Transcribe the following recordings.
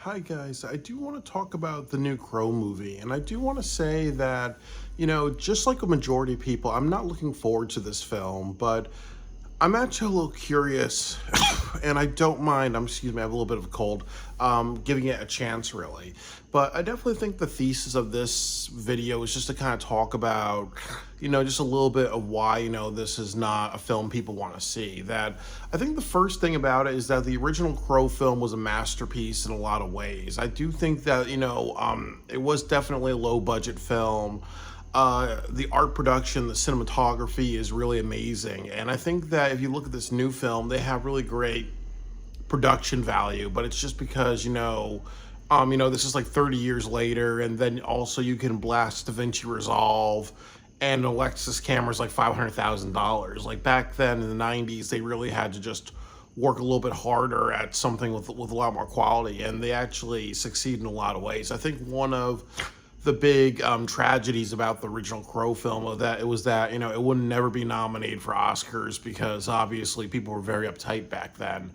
Hi guys, I do want to talk about the new Crow movie, and I do want to say that, just like a majority of people, I'm not looking forward to this film, but I'm actually a little curious, and I don't mind. Excuse me, I have a little bit of a cold. Giving it a chance, really. But I definitely think the thesis of this video is just to kind of talk about, just a little bit of why this is not a film people want to see. That I think the first thing about it is that the original Crow film was a masterpiece in a lot of ways. I do think that it was definitely a low budget film. The art production, the cinematography is really amazing. And I think that if you look at this new film, they have really great production value, but it's just because, this is like 30 years later, and then also you can blast DaVinci Resolve and an Alexis camera's like $500,000. Like back then in the 90s, they really had to just work a little bit harder at something with a lot more quality, and they actually succeed in a lot of ways. I think one of the big tragedies about the original Crow film was that it would never be nominated for Oscars because obviously people were very uptight back then.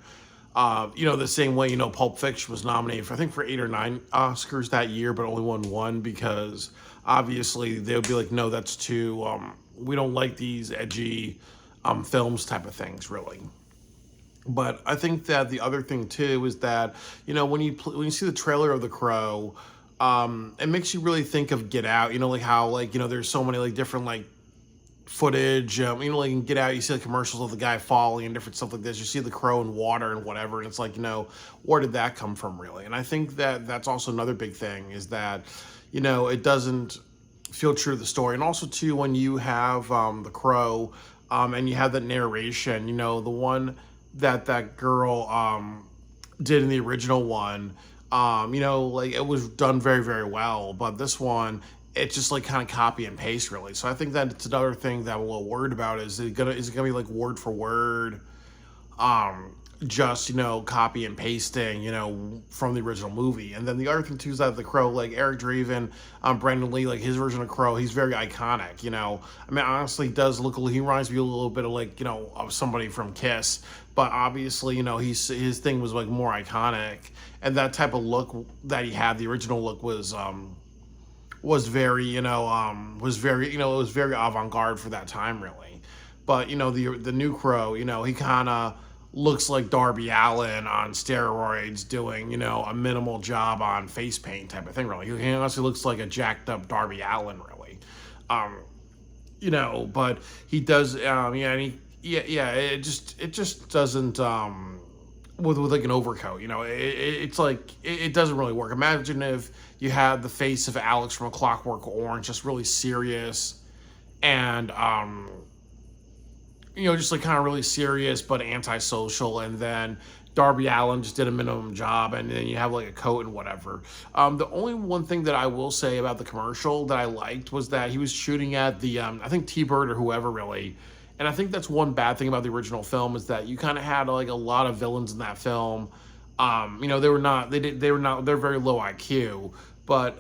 The same way Pulp Fiction was nominated for I think for 8 or 9 Oscars that year, but only won one because obviously they would be like, no, that's too. We don't like these edgy films type of things really. But I think that the other thing too is that when you see the trailer of The Crow, it makes you really think of Get Out. Like how there's so many like different like footage. Like in Get Out, you see the commercials of the guy falling and different stuff like this. You see the crow in water and whatever, and it's like where did that come from really? And I think that that's also another big thing is that it doesn't feel true to the story. And also too when you have the Crow, and you have that narration, the one that girl did in the original one, like it was done very, very well. But this one, it's just like kind of copy and paste really. So I think that it's another thing that I'm a little worried about is it gonna be like word for word, just copy and pasting from the original movie. And then the other thing too is that the Crow, like Eric Draven, Brandon Lee, like his version of Crow, he's very iconic. I mean honestly he does look, he reminds me a little bit of like of somebody from Kiss, but obviously his thing was like more iconic, and that type of look that he had, the original look was very it was very avant-garde for that time really. But the new Crow, he kind of looks like Darby Allin on steroids doing a minimal job on face paint type of thing really. He honestly looks like a jacked up Darby Allin really. But he does it just doesn't with like an overcoat, it's like it doesn't really work. Imagine if you had the face of Alex from A Clockwork Orange, just really serious and just like kind of really serious but antisocial, and then Darby Allin just did a minimum job, and then you have like a coat and whatever. The only one thing that I will say about the commercial that I liked was that he was shooting at the I think T-Bird or whoever really. And I think that's one bad thing about the original film is that you kind of had like a lot of villains in that film. They're very low IQ, but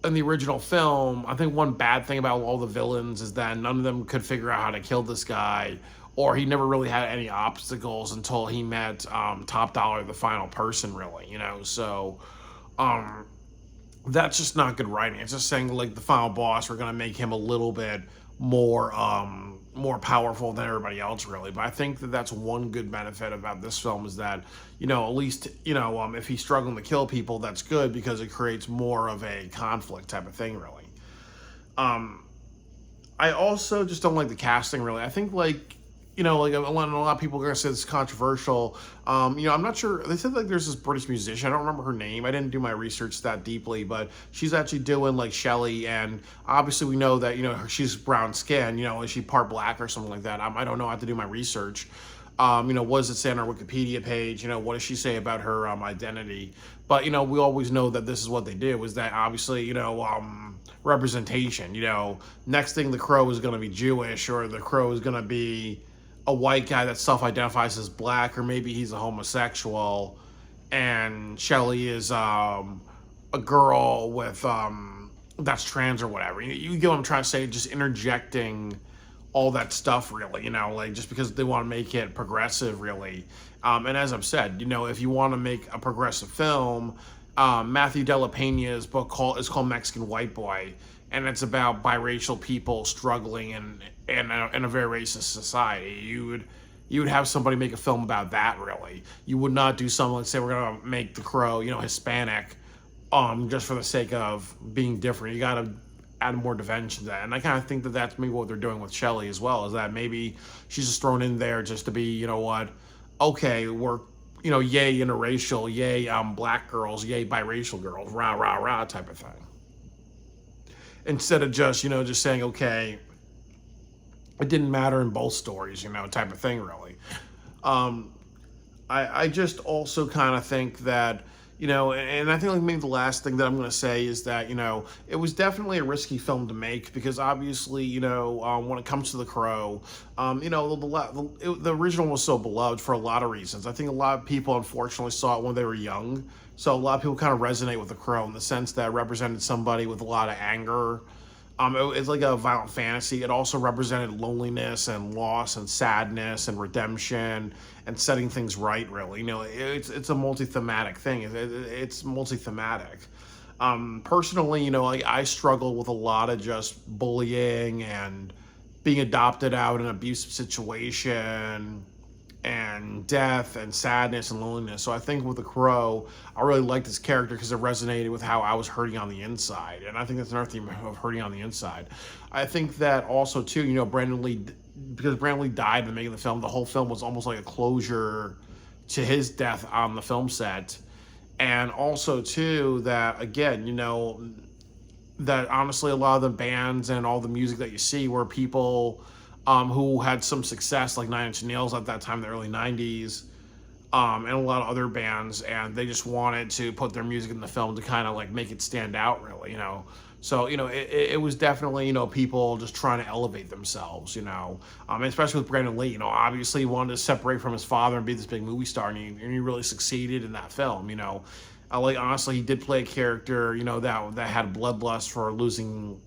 in the original film, I think one bad thing about all the villains is that none of them could figure out how to kill this guy, or he never really had any obstacles until he met Top Dollar, the final person, really. So that's just not good writing. It's just saying like the final boss, we're gonna make him a little bit more powerful than everybody else really. But I think that that's one good benefit about this film is that at least if he's struggling to kill people, that's good because it creates more of a conflict type of thing really. I also just don't like the casting really. I think like like a lot of people are gonna say this is controversial. I'm not sure. They said like there's this British musician. I don't remember her name. I didn't do my research that deeply, but she's actually doing like Shelley, and obviously we know that she's brown skin. Is she part black or something like that? I don't know. I have to do my research. What does it say on her Wikipedia page? What does she say about her identity? But we always know that this is what they do. Is that obviously representation? Next thing the Crow is going to be Jewish, or the Crow is going to be a white guy that self-identifies as black, or maybe he's a homosexual, and Shelley is a girl with that's trans or whatever. You get what I'm trying to say? Just interjecting all that stuff really, like just because they want to make it progressive really. And as I've said, if you want to make a progressive film, Matthew Della Pena's book is called Mexican White Boy, and it's about biracial people struggling in a very racist society. You would have somebody make a film about that. Really, you would not do something like, say, we're gonna make The Crow, Hispanic, just for the sake of being different. You gotta add more dimension to that, and I kind of think that that's maybe what they're doing with Shelley as well. Is that maybe she's just thrown in there just to be, okay, we're, yay interracial, yay black girls, yay biracial girls, rah rah rah type of thing. Instead of just, just saying, okay, it didn't matter in both stories, type of thing, really. Um, I just also kind of think that, and I think like maybe the last thing that I'm going to say is that, it was definitely a risky film to make because obviously, when it comes to The Crow, the original was so beloved for a lot of reasons. I think a lot of people unfortunately saw it when they were young. So a lot of people kind of resonate with The Crow in the sense that it represented somebody with a lot of anger. It's like a violent fantasy. It also represented loneliness and loss and sadness and redemption and setting things right. Really, it's a multi-thematic thing. It's multi-thematic. Personally, like I struggle with a lot of just bullying and being adopted out in an abusive situation and death and sadness and loneliness. So I think with The Crow, I really liked this character because it resonated with how I was hurting on the inside. And I think that's another theme of hurting on the inside. I think that also too, Brandon Lee, because Brandon Lee died in the making of the film, the whole film was almost like a closure to his death on the film set. And also too, that again, that honestly a lot of the bands and all the music that you see were people who had some success, like Nine Inch Nails at that time, the early 90s, and a lot of other bands, and they just wanted to put their music in the film to kind of like make it stand out, really, So, it was definitely, people just trying to elevate themselves, especially with Brandon Lee, obviously he wanted to separate from his father and be this big movie star, and he really succeeded in that film, Like, honestly, he did play a character, that had bloodlust for losing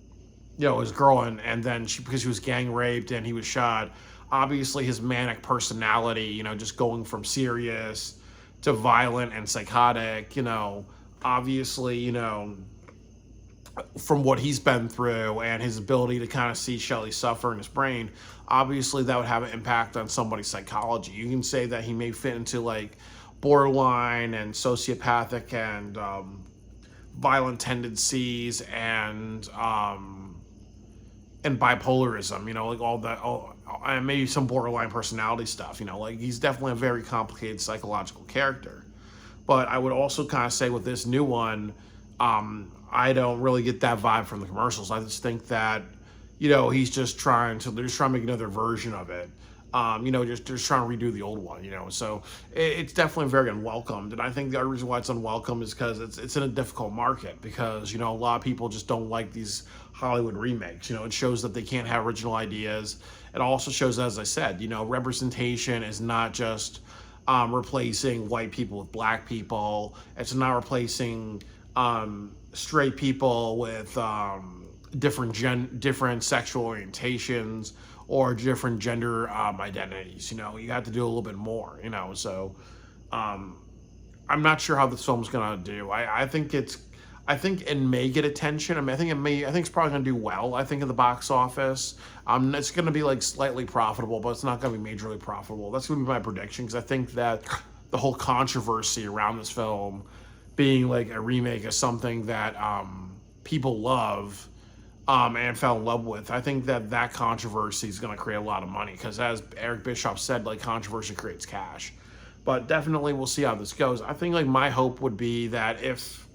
his girl, and then because she was gang raped and he was shot. Obviously, his manic personality, just going from serious to violent and psychotic, obviously, from what he's been through and his ability to kind of see Shelley suffer in his brain, obviously that would have an impact on somebody's psychology. You can say that he may fit into like borderline and sociopathic and violent tendencies and bipolarism, like all that, and maybe some borderline personality stuff, like he's definitely a very complicated psychological character. But I would also kind of say with this new one, I don't really get that vibe from the commercials. I just think that, they're just trying to make another version of it. Just trying to redo the old one, So it's definitely very unwelcomed. And I think the other reason why it's unwelcome is because it's in a difficult market because, a lot of people just don't like these Hollywood remakes. It shows that they can't have original ideas. It also shows, as I said, representation is not just replacing white people with black people. It's not replacing straight people with different sexual orientations or different gender identities. You have to do a little bit more. So I'm not sure how this film's gonna do. I think it may get attention. I think it's probably gonna do well. I think in the box office, it's gonna be like slightly profitable, but it's not gonna be majorly profitable. That's gonna be my prediction because I think that the whole controversy around this film being like a remake of something that people love and fell in love with, I think that controversy is going to create a lot of money because, as Eric Bischoff said, like controversy creates cash. But definitely, we'll see how this goes. I think like my hope would be that if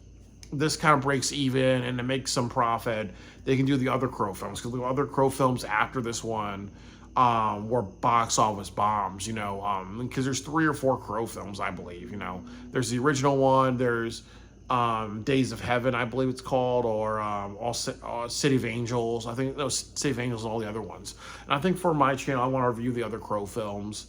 this kind of breaks even and to make some profit, they can do the other Crow films because the other Crow films after this one were box office bombs. Because there's 3 or 4 Crow films, I believe. There's the original one. There's Days of Heaven, I believe it's called, or City of Angels. I think City of Angels and all the other ones. And I think for my channel, I want to review the other Crow films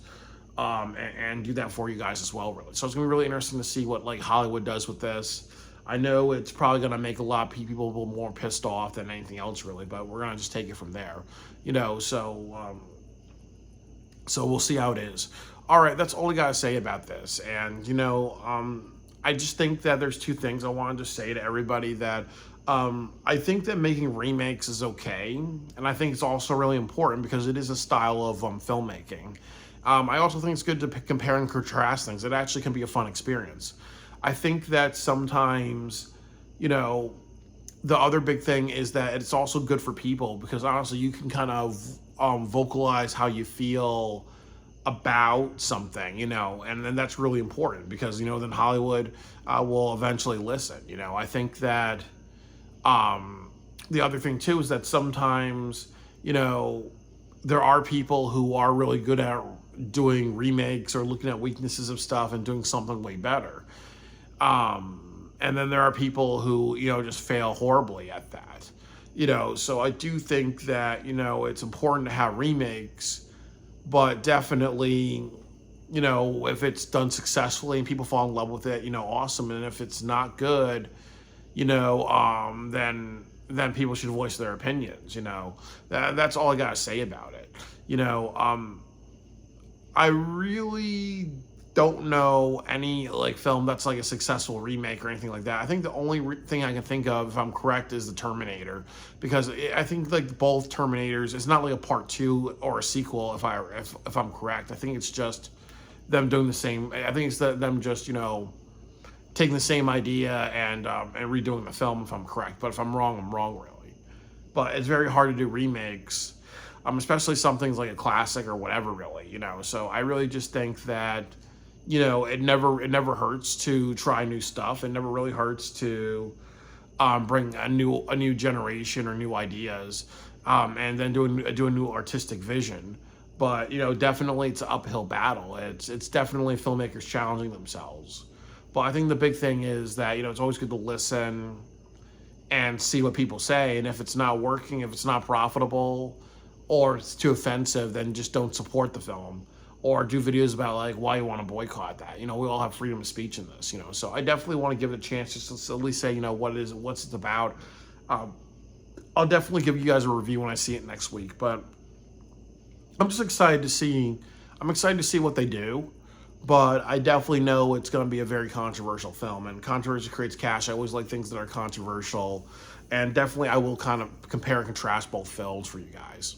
and do that for you guys as well, really. So it's gonna be really interesting to see what like Hollywood does with this. I know it's probably gonna make a lot of people more pissed off than anything else, really. But we're gonna just take it from there, So we'll see how it is. All right, that's all I gotta say about this. And I just think that there's two things I wanted to say to everybody. That I think that making remakes is okay, and I think it's also really important because it is a style of filmmaking. I also think it's good to compare and contrast things. It actually can be a fun experience. I think that sometimes, you know, the other big thing is that it's also good for people because honestly, you can kind of vocalize how you feel about something, and then that's really important because then Hollywood will eventually listen. I think that the other thing too is that sometimes there are people who are really good at doing remakes or looking at weaknesses of stuff and doing something way better. And then there are people who just fail horribly at that. So I do think that it's important to have remakes, but definitely, if it's done successfully and people fall in love with it, awesome. And if it's not good, then people should voice their opinions. That's all I gotta say about it. I really don't know any film that's like a successful remake or anything like that. I think the only thing I can think of, if I'm correct, is the Terminator, because I think like both Terminators, it's not like a part two or a sequel. If I'm correct, I think it's just them doing the same. I think it's them just taking the same idea and redoing the film. If I'm correct, but if I'm wrong really. But it's very hard to do remakes. Especially some things like a classic or whatever, really, So I really just think that, it never hurts to try new stuff. It never really hurts to bring a new generation or new ideas, and then do a new artistic vision. But definitely it's an uphill battle. It's definitely filmmakers challenging themselves. But I think the big thing is that it's always good to listen and see what people say. And if it's not working, if it's not profitable, or it's too offensive, then just don't support the film or do videos about like why you want to boycott that. We all have freedom of speech in this, So I definitely want to give it a chance just to at least say, what's it about. I'll definitely give you guys a review when I see it next week, but I'm excited to see what they do. But I definitely know it's going to be a very controversial film, and controversy creates cash. I always like things that are controversial, and definitely I will kind of compare and contrast both films for you guys.